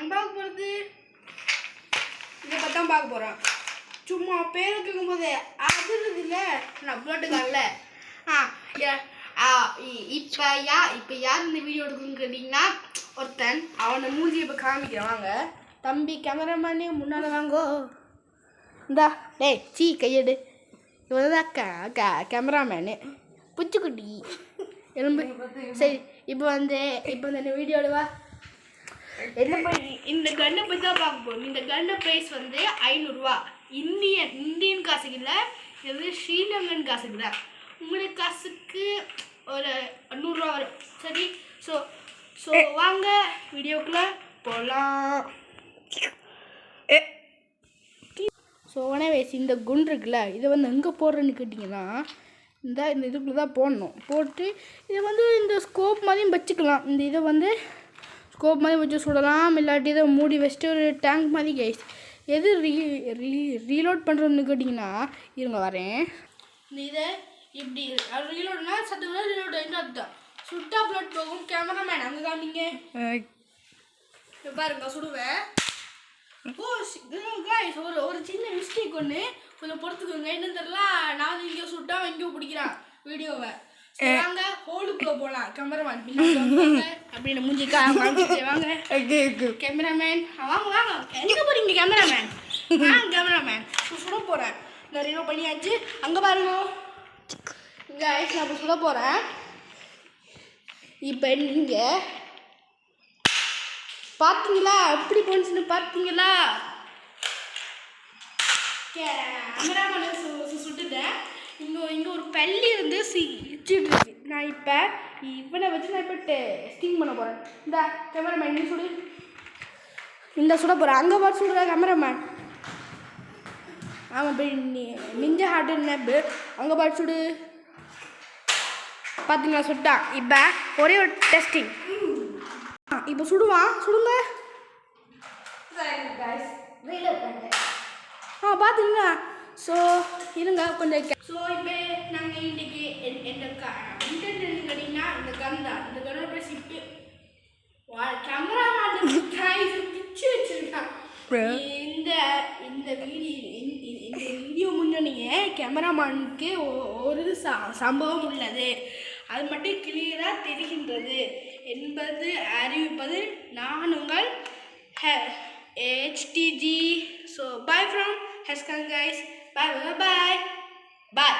நாங்கள் பார்க்க போகிறது இதை பற்றி தான் பார்க்க போகிறோம். சும்மா பேர் கேட்கும்போது அது இல்லை நான் போட்டுக்கல. இப்போ யார் இந்த வீடியோ எடுக்கணும்னு கேட்டிங்கன்னா ஒருத்தன் அவனை மூஞ்சி இப்போ காமிக்கிறாங்க. தம்பி கேமராமேனே முன்னால் வாங்கோ. இந்தா டேய் சீ கையெடு. இவன் தான் கேமராமேனு புச்சுக்குட்டி எலும்பு. சரி இப்போ இந்த வீடியோவில் வா என்ன பண்ணி இந்த கன்னை பற்றி தான் பார்க்க போகிறோம். இந்த கன்னை ப்ரைஸ் வந்து 500 ரூபா. இந்தியன் காசுக்கு இல்லை, இது வந்து ஸ்ரீலங்கன் காசுக்கு தான். உங்களுக்கு காசுக்கு ஒரு 100 ரூபா வரும். சரி ஸோ வாங்க வீடியோக்குள்ளே போகலாம். ஸோ வனவேசி இந்த குண்டு இருக்குல்ல, இதை வந்து எங்கே போடுறேன்னு கேட்டிங்கன்னா இந்த இதுக்குள்ளே தான் போடணும். போட்டு இதை வந்து இந்த ஸ்கோப் மாதிரியும் வச்சுக்கலாம். இந்த இதை வந்து ஸ்கோப் மாதிரி வச்சு சுடலாம், இல்லாட்டி இதை மூடி வச்சுட்டு ஒரு டேங்க் மாதிரி கைஸ். எது ரீலோட் பண்ணுறதுன்னு கேட்டிங்கன்னா இருங்க வரேன். இந்த இதை இப்படி ரீலோட்னா சத்துனா ரீலோட் அர்த்தம். சுட்டா அப்லோட் போகும். கேமராமேன் அங்கே தான் நீங்கள் பாருங்க சுடுவேன். கைஸ் ஒரு சின்ன மிஸ்டேக் ஒன்று கொஞ்சம் பொறுத்துக்கோங்க. என்னன்னு தெரியல, நான் இங்கே சுட்டா எங்கேயோ பிடிக்கிறான் வீடியோவை. வாங்க ஹோலுக்குள்ள போகலாம். கேமராமேன் அப்படின்னு மூஞ்சிக்கா வாங்க. கேமராமேன் வாங்க வாங்க. எங்கே போகிறீங்க கேமராமேன்? கேமராமேன் சுட போகிறேன். நான் ரீலோ பண்ணியாச்சு. அங்கே பாருங்க கைஸ், நான் இப்போ சுட போகிறேன். இப்போ நீங்கள் பார்த்தீங்களா எப்படி போச்சுன்னு பார்த்தீங்களா? கேமராமேன் சுட்டுட்டேன். இங்கே ஒரு பள்ளி இருந்து இச்சுட்டு இருக்கு. நான் இப்போ இவனை வச்சு நான் இப்போ டெஸ்டிங் பண்ண போகிறேன். இந்த கேமராமேன் நீ சுடு. இந்த சுட போகிறேன். அங்கே பார்த்து சுடுற கேமராமேன். ஆமாம் போய் நிஞ்ச ஹார்ட் நெப்பு அங்கே பார்த்து சுடு. பார்த்தீங்களா சுட்டான். இப்போ ஒரே ஒரு டெஸ்டிங். இப்போ சுடுவான். சுடுங்க. பார்த்தீங்களா? ஸோ இருங்க கொஞ்சம். ஸோ இப்போ நாங்கள் இன்றைக்கி இந்த இன்டர்நெட் கேட்டிங்கன்னா இந்த கன் தான். இந்த கன்னோட ப்ரைஸ் இப்போ கேமராமேன் பிச்சு வச்சுருக்கான். இந்த வீடியோ முன்னணியே கேமராமேனுக்கு ஒரு சம்பவம் உள்ளது, அது மட்டும் கிளியராக தெரிகின்றது என்பது அறிவிப்பது நான் உங்கள் HTG. So bye from Heskan guys. Bye.